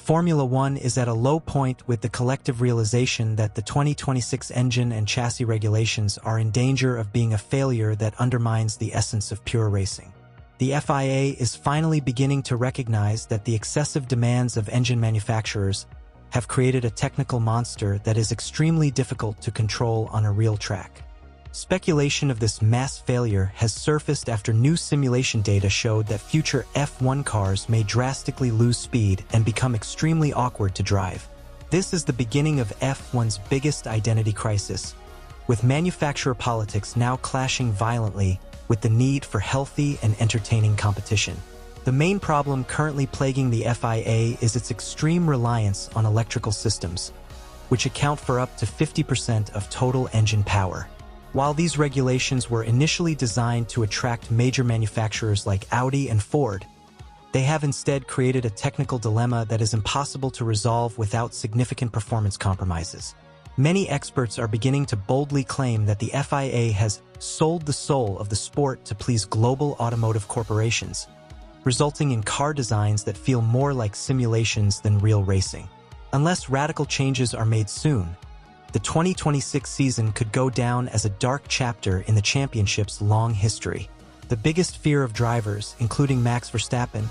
Formula One is at a low point with the collective realization that the 2026 engine and chassis regulations are in danger of being a failure that undermines the essence of pure racing. The FIA is finally beginning to recognize that the excessive demands of engine manufacturers have created a technical monster that is extremely difficult to control on a real track. Speculation of this mass failure has surfaced after new simulation data showed that future F1 cars may drastically lose speed and become extremely awkward to drive. This is the beginning of F1's biggest identity crisis, with manufacturer politics now clashing violently with the need for healthy and entertaining competition. The main problem currently plaguing the FIA is its extreme reliance on electrical systems, which account for up to 50% of total engine power. While these regulations were initially designed to attract major manufacturers like Audi and Ford, they have instead created a technical dilemma that is impossible to resolve without significant performance compromises. Many experts are beginning to boldly claim that the FIA has sold the soul of the sport to please global automotive corporations, resulting in car designs that feel more like simulations than real racing. Unless radical changes are made soon, the 2026 season could go down as a dark chapter in the championship's long history. The biggest fear of drivers, including Max Verstappen,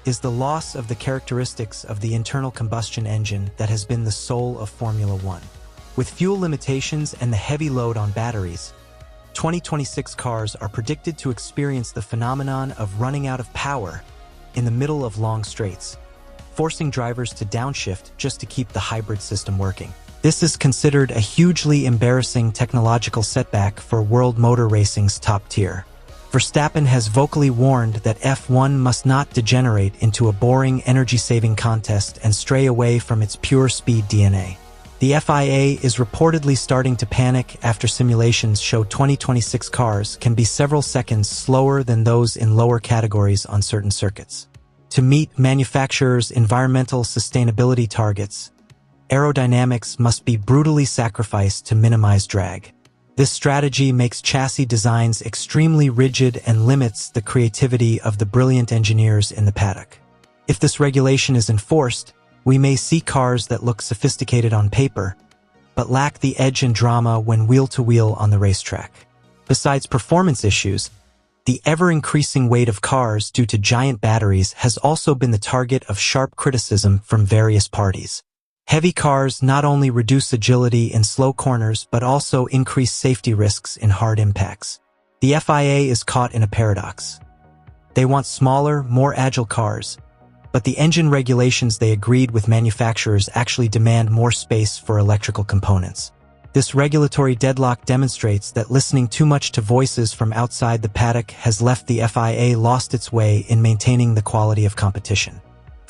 is the loss of the characteristics of the internal combustion engine that has been the soul of Formula One. With fuel limitations and the heavy load on batteries, 2026 cars are predicted to experience the phenomenon of running out of power in the middle of long straights, forcing drivers to downshift just to keep the hybrid system working. This is considered a hugely embarrassing technological setback for world motor racing's top tier. Verstappen has vocally warned that F1 must not degenerate into a boring energy-saving contest and stray away from its pure speed DNA. The FIA is reportedly starting to panic after simulations show 2026 cars can be several seconds slower than those in lower categories on certain circuits. To meet manufacturers' environmental sustainability targets, aerodynamics must be brutally sacrificed to minimize drag. This strategy makes chassis designs extremely rigid and limits the creativity of the brilliant engineers in the paddock. If this regulation is enforced, we may see cars that look sophisticated on paper, but lack the edge and drama when wheel-to-wheel on the racetrack. Besides performance issues, the ever-increasing weight of cars due to giant batteries has also been the target of sharp criticism from various parties. Heavy cars not only reduce agility in slow corners but also increase safety risks in hard impacts. The FIA is caught in a paradox. They want smaller, more agile cars, but the engine regulations they agreed with manufacturers actually demand more space for electrical components. This regulatory deadlock demonstrates that listening too much to voices from outside the paddock has left the FIA lost its way in maintaining the quality of competition.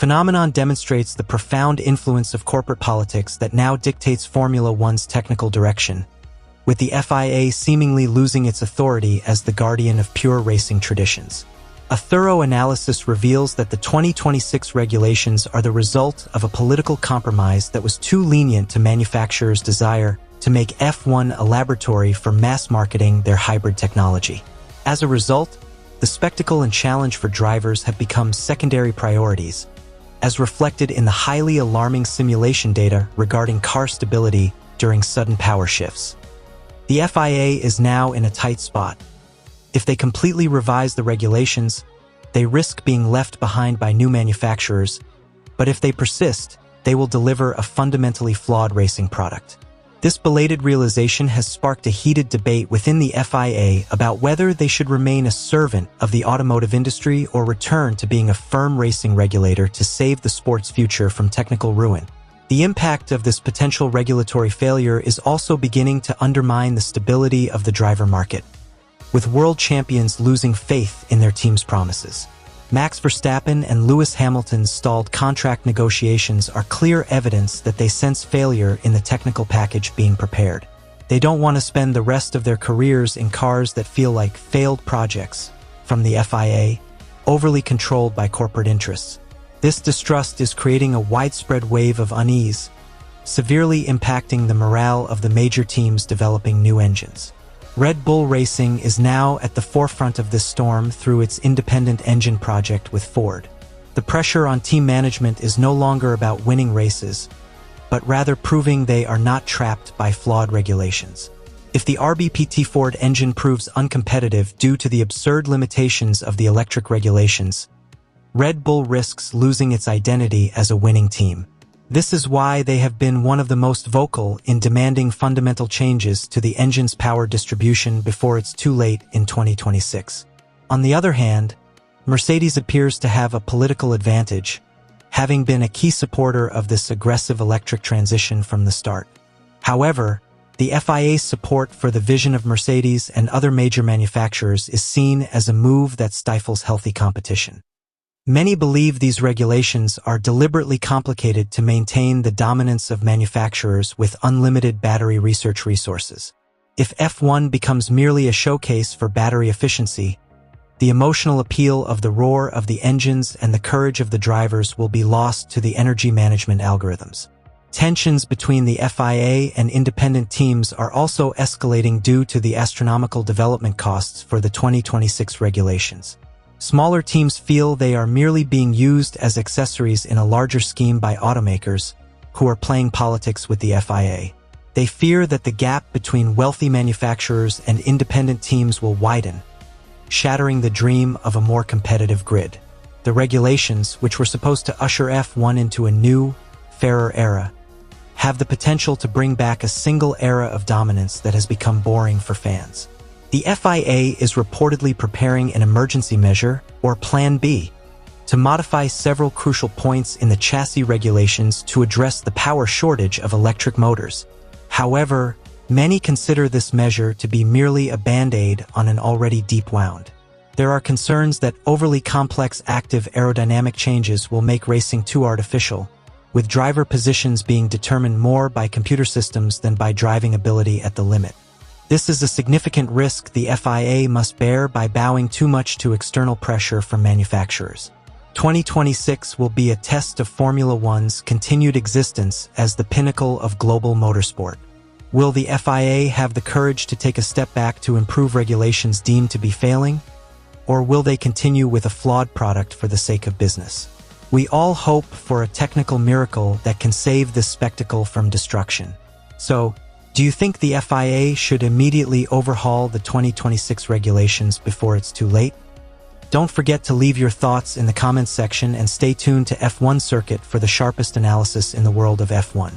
Phenomenon demonstrates the profound influence of corporate politics that now dictates Formula One's technical direction, with the FIA seemingly losing its authority as the guardian of pure racing traditions. A thorough analysis reveals that the 2026 regulations are the result of a political compromise that was too lenient to manufacturers' desire to make F1 a laboratory for mass marketing their hybrid technology. As a result, the spectacle and challenge for drivers have become secondary priorities, as reflected in the highly alarming simulation data regarding car stability during sudden power shifts. The FIA is now in a tight spot. If they completely revise the regulations, they risk being left behind by new manufacturers, but if they persist, they will deliver a fundamentally flawed racing product. This belated realization has sparked a heated debate within the FIA about whether they should remain a servant of the automotive industry or return to being a firm racing regulator to save the sport's future from technical ruin. The impact of this potential regulatory failure is also beginning to undermine the stability of the driver market, with world champions losing faith in their team's promises. Max Verstappen and Lewis Hamilton's stalled contract negotiations are clear evidence that they sense failure in the technical package being prepared. They don't want to spend the rest of their careers in cars that feel like failed projects from the FIA, overly controlled by corporate interests. This distrust is creating a widespread wave of unease, severely impacting the morale of the major teams developing new engines. Red Bull Racing is now at the forefront of this storm through its independent engine project with Ford. The pressure on team management is no longer about winning races, but rather proving they are not trapped by flawed regulations. If the RBPT Ford engine proves uncompetitive due to the absurd limitations of the electric regulations, Red Bull risks losing its identity as a winning team. This is why they have been one of the most vocal in demanding fundamental changes to the engine's power distribution before it's too late in 2026. On the other hand, Mercedes appears to have a political advantage, having been a key supporter of this aggressive electric transition from the start. However, the FIA's support for the vision of Mercedes and other major manufacturers is seen as a move that stifles healthy competition. Many believe these regulations are deliberately complicated to maintain the dominance of manufacturers with unlimited battery research resources. If F1 becomes merely a showcase for battery efficiency, the emotional appeal of the roar of the engines and the courage of the drivers will be lost to the energy management algorithms. Tensions between the FIA and independent teams are also escalating due to the astronomical development costs for the 2026 regulations. Smaller teams feel they are merely being used as accessories in a larger scheme by automakers who are playing politics with the FIA. They fear that the gap between wealthy manufacturers and independent teams will widen, shattering the dream of a more competitive grid. The regulations, which were supposed to usher F1 into a new, fairer era, have the potential to bring back a single era of dominance that has become boring for fans. The FIA is reportedly preparing an emergency measure, or Plan B, to modify several crucial points in the chassis regulations to address the power shortage of electric motors. However, many consider this measure to be merely a band-aid on an already deep wound. There are concerns that overly complex active aerodynamic changes will make racing too artificial, with driver positions being determined more by computer systems than by driving ability at the limit. This is a significant risk the FIA must bear by bowing too much to external pressure from manufacturers. 2026 will be a test of Formula One's continued existence as the pinnacle of global motorsport. Will the FIA have the courage to take a step back to improve regulations deemed to be failing? Or will they continue with a flawed product for the sake of business? We all hope for a technical miracle that can save this spectacle from destruction. So, do you think the FIA should immediately overhaul the 2026 regulations before it's too late? Don't forget to leave your thoughts in the comments section and stay tuned to F1 Circuit for the sharpest analysis in the world of F1.